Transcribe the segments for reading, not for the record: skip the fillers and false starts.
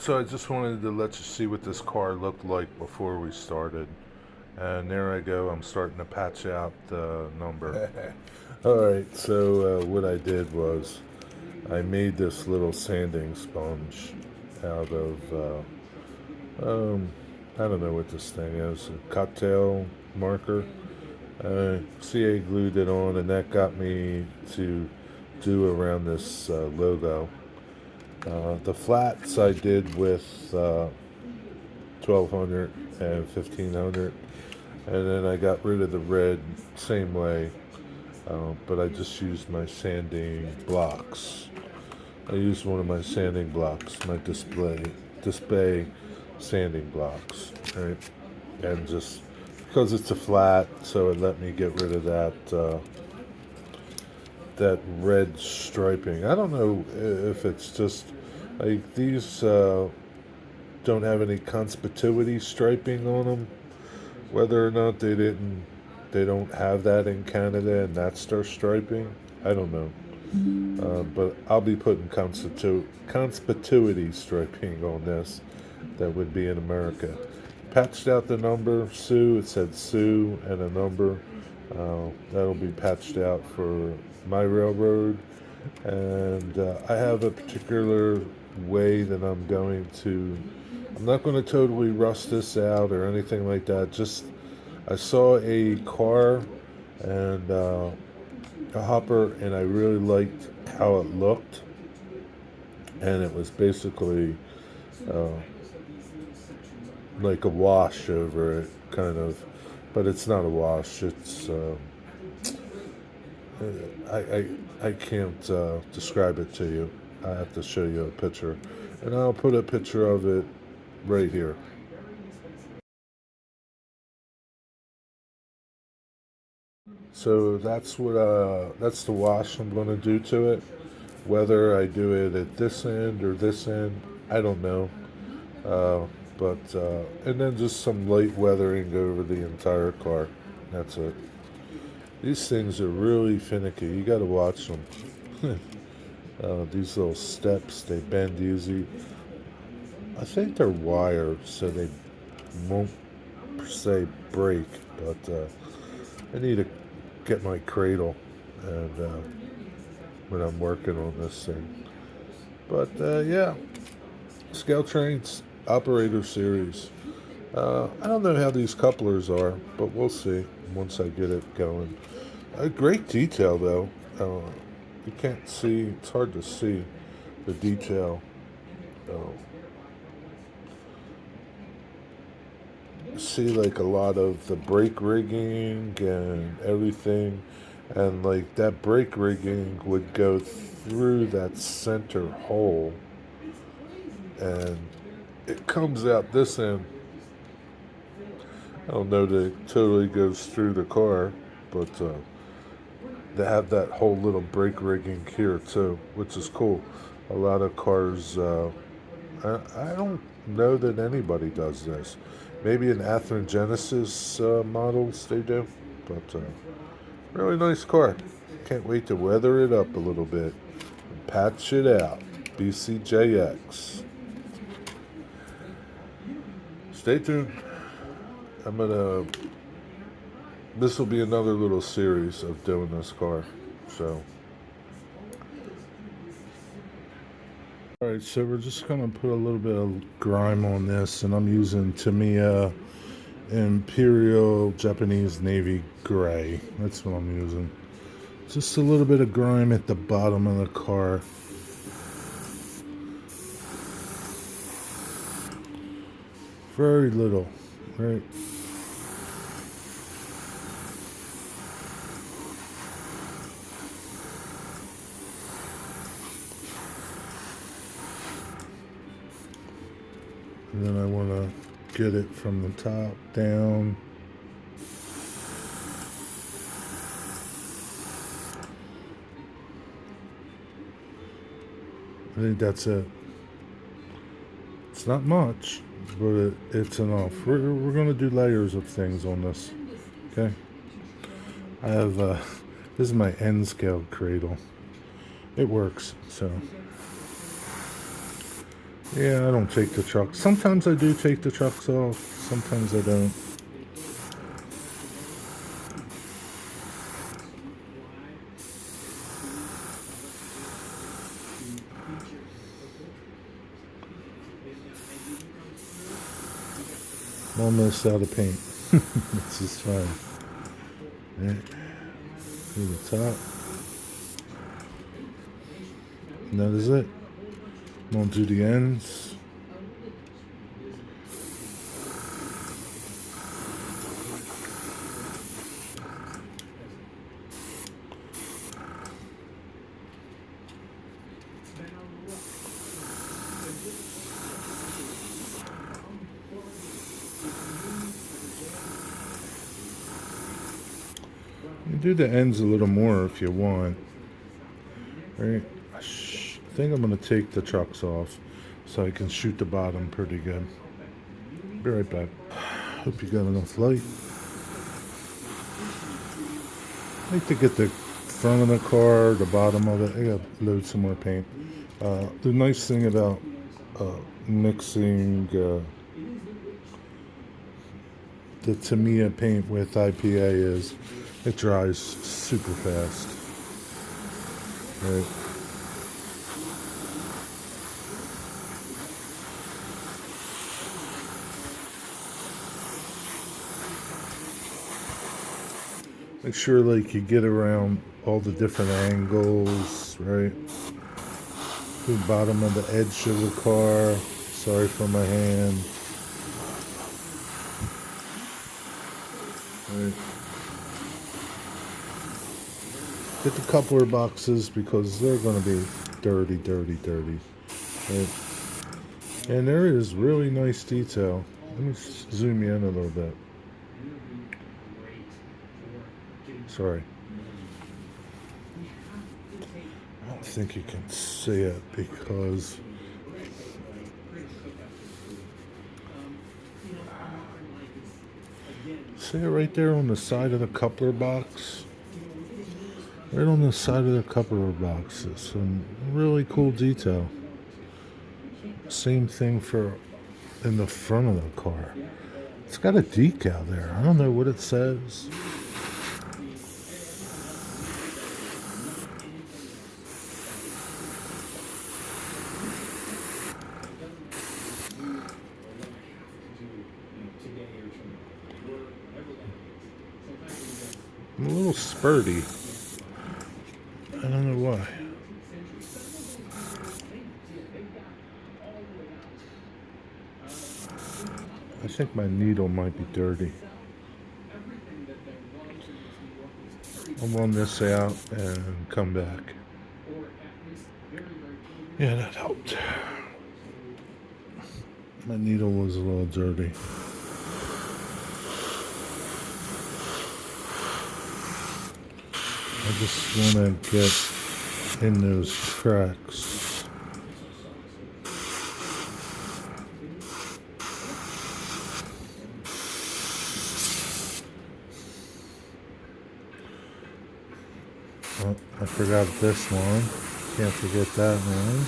So I just wanted to let you see what this car looked like before we started. And there I go, I'm starting to patch out the number. Alright, so what I did was I made this little sanding sponge out of, I don't know what this thing is, a cocktail marker. CA glued it on, and that got me to do around this logo. The flats I did with 1200 and 1500, and then I got rid of the red same way, but I just used my sanding blocks. I used one of my sanding blocks, my display sanding blocks, right? And just because it's a flat, so it let me get rid of that red striping. I don't know if it's just like these don't have any conspicuity striping on them. Whether or not they don't have that in Canada and that's their striping, I don't know. But I'll be putting conspicuity striping on this that would be in America. Patched out the number, Sue, it said Sue and a number. That'll be patched out for my railroad. And I have a particular way that I'm not going to totally rust this out or anything like that. Just, I saw a car and a hopper, and I really liked how it looked. And it was basically uh, like a wash over it, kind of. But it's not a wash. It's I can't describe it to you. I have to show you a picture, and I'll put a picture of it right here. So that's the wash I'm going to do to it. Whether I do it at this end or this end, I don't know. But and then just some light weathering over the entire car. That's it. These things are really finicky. You got to watch them. These little steps, they bend easy. I think they're wired so they won't per se break, but I need to get my cradle and when I'm working on this thing. But yeah, Scout Trains Operator Series. I don't know how these couplers are, but we'll see once I get it going. Great detail though. You can't see, it's hard to see the detail. Uh, see like a lot of the brake rigging and everything, and like that brake rigging would go through that center hole, and it comes out this end. I don't know that it totally goes through the car, but they have that whole little brake rigging here too, which is cool. A lot of cars, I don't know that anybody does this. Maybe in Athearn Genesis models they do, but really nice car. Can't wait to weather it up a little bit and patch it out. BCJX. Stay tuned. This will be another little series of doing this car. So, alright, so we're just going to put a little bit of grime on this, and I'm using Tamiya Imperial Japanese Navy Gray. That's what I'm using. Just a little bit of grime at the bottom of the car. Very little, right? And then I want to get it from the top down. I think that's it. It's not much, but it's enough. We're going to do layers of things on this. Okay. I have this is my N scale cradle. It works, so Yeah, I don't take the trucks. Sometimes I do take the trucks off. Sometimes I don't. I'm almost out of paint. This is fine. Right. To the top. And that is it. Won't do the ends. You do the ends a little more if you want. Right? I think I'm going to take the trucks off so I can shoot the bottom pretty good. Be right back. Hope you got enough light. I like to get the front of the car, the bottom of it. I got to load some more paint. The nice thing about mixing the Tamiya paint with IPA is it dries super fast. Right. Make sure like you get around all the different angles, right? The bottom of the edge of the car. Sorry for my hand. Right. Get the coupler boxes because they're going to be dirty. Right? And there is really nice detail. Let me zoom you in a little bit. Sorry. I don't think you can see it because see it right there on the side of the coupler box? Right on the side of the coupler box. It's some really cool detail. Same thing for in the front of the car. It's got a decal there. I don't know what it says. I'm a little spurty. I don't know why. I think my needle might be dirty. I'll run this out and come back. Yeah, that helped. My needle was a little dirty. I just want to get in those cracks. Oh, I forgot this one. Can't forget that one.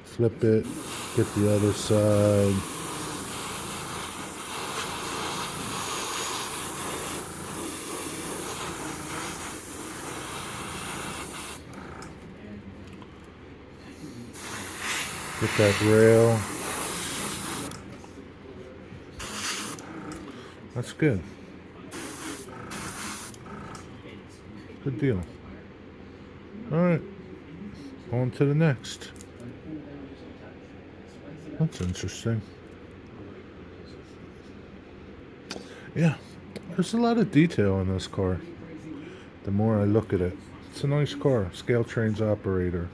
Flip it, get the other side. Get that rail. That's good. Good deal. Alright. On to the next. That's interesting. Yeah. There's a lot of detail in this car. The more I look at it. It's a nice car. Scale Trains operator.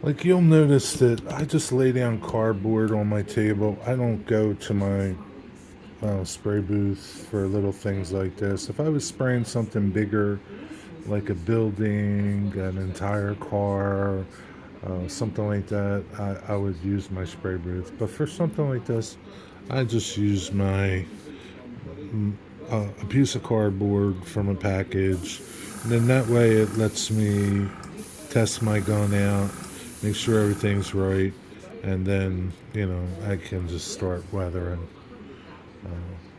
Like you'll notice that I just lay down cardboard on my table. I don't go to my spray booth for little things like this. If I was spraying something bigger, like a building, an entire car, something like that, I would use my spray booth. But for something like this, I just use my a piece of cardboard from a package, And then that way it lets me test my gun out, make sure everything's right, and then, I can just start weathering.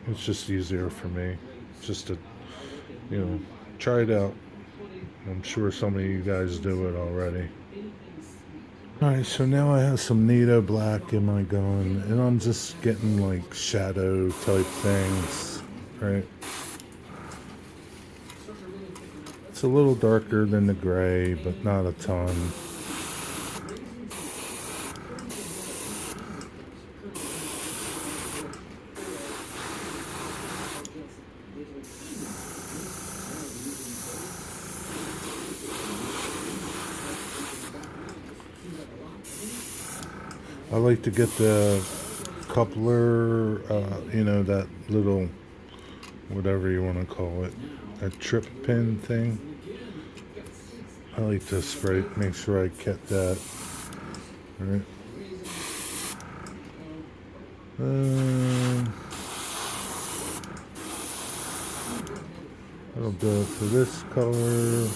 It's just easier for me just to, you know, try it out. I'm sure some of you guys do it already. Alright, so now I have some NATO black in my gun, and I'm just getting like shadow type things, right? It's a little darker than the gray, but not a ton. I like to get the coupler, that little, whatever you want to call it, a trip pin thing. I like to spray, make sure I get that. All right. That'll do it for this color.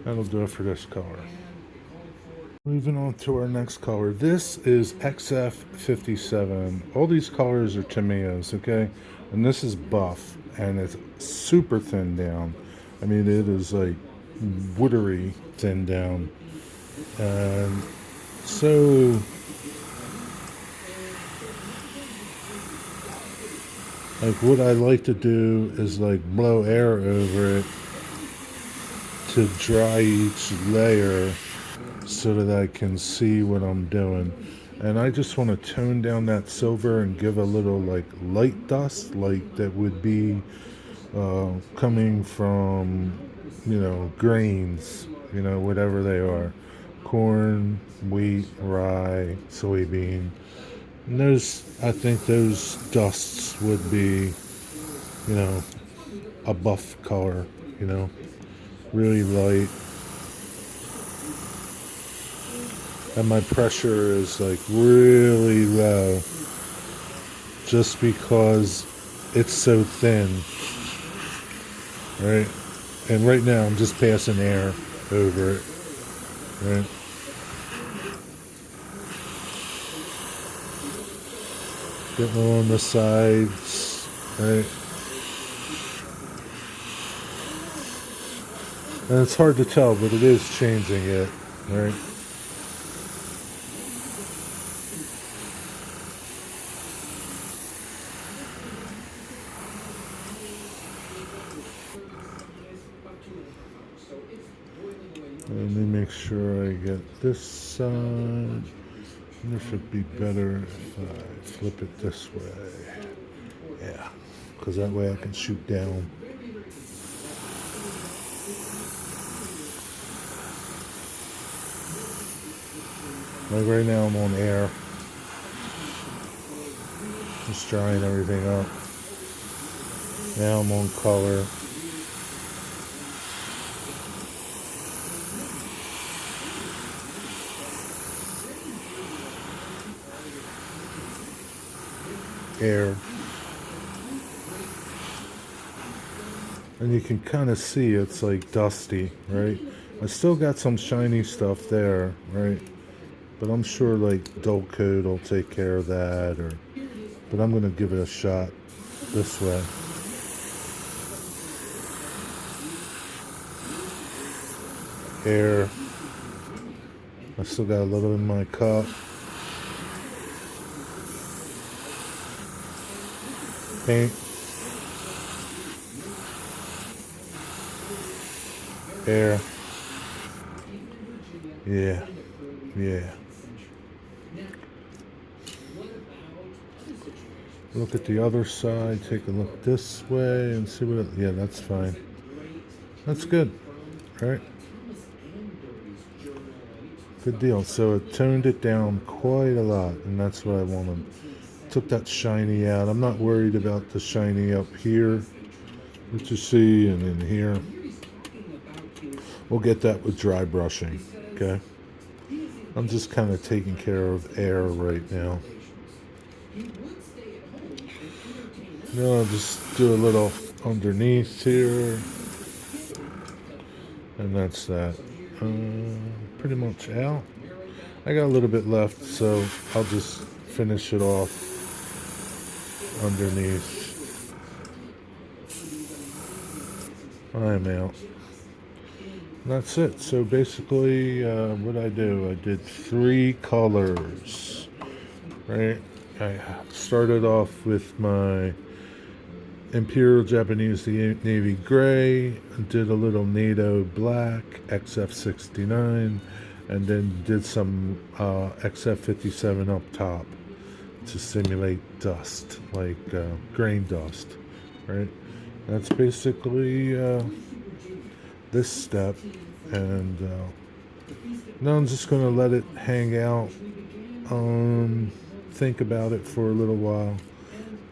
That'll do it for this color. Moving on to our next color. This is XF57. All these colors are Tamiya's, okay? And this is buff, and it's super thin down. I mean, it is like woodery thin down. And so, like, what I like to do is like blow air over it to dry each layer so that I can see what I'm doing. And I just want to tone down that silver and give a little like light dust, like that would be coming from, grains, whatever they are. Corn, wheat, rye, soybean. And I think those dusts would be, a buff color, really light. And my pressure is like really low just because it's so thin, right? And right now I'm just passing air over it, right? Getting on the sides, right? And it's hard to tell, but it is changing it, right? Let me make sure I get this side. I wonder if it'd be better if I flip it this way. Yeah, because that way I can shoot down. Like right now I'm on air. Just drying everything up. Now I'm on color. Air. And you can kind of see it's like dusty, right? I still got some shiny stuff there, right? But I'm sure like dull coat will take care of that, but I'm gonna give it a shot this way. Air. I still got a little in my cup. Paint. Air. Yeah. Look at the other side, take a look this way and see what yeah, that's fine. That's good. All right. Good deal. So it toned it down quite a lot, and that's what I wanted. Took that shiny out. I'm not worried about the shiny up here, which you see, and in here. We'll get that with dry brushing, okay? I'm just kind of taking care of air right now. Now I'll just do a little underneath here, and that's that. Pretty much out. I got a little bit left, so I'll just finish it off underneath. I'm out. That's it. So basically, what I do, I did 3 colors, right? I started off with my Imperial Japanese Navy Gray, did a little NATO Black, XF69, and then did some XF57 up top to simulate dust, like grain dust, right? That's basically this step, and now I'm just going to let it hang out, think about it for a little while.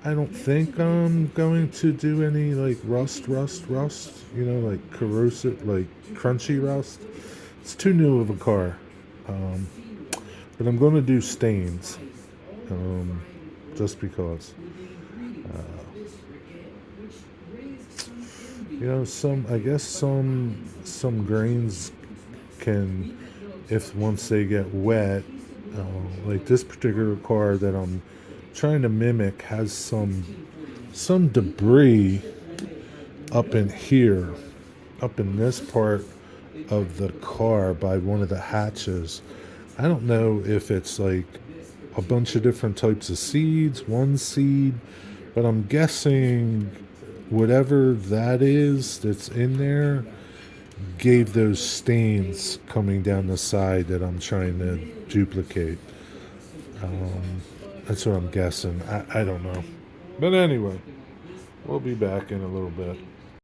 I don't think I'm going to do any like rust, like corrosive, like crunchy rust. It's too new of a car. But I'm going to do stains, just because. I guess some grains can, if once they get wet, like this particular car that I'm trying to mimic has some debris up in here, up in this part of the car by one of the hatches. I don't know if it's like a bunch of different types of seeds, one seed, but I'm guessing whatever that is that's in there gave those stains coming down the side that I'm trying to duplicate. That's what I'm guessing. I don't know. But anyway, we'll be back in a little bit.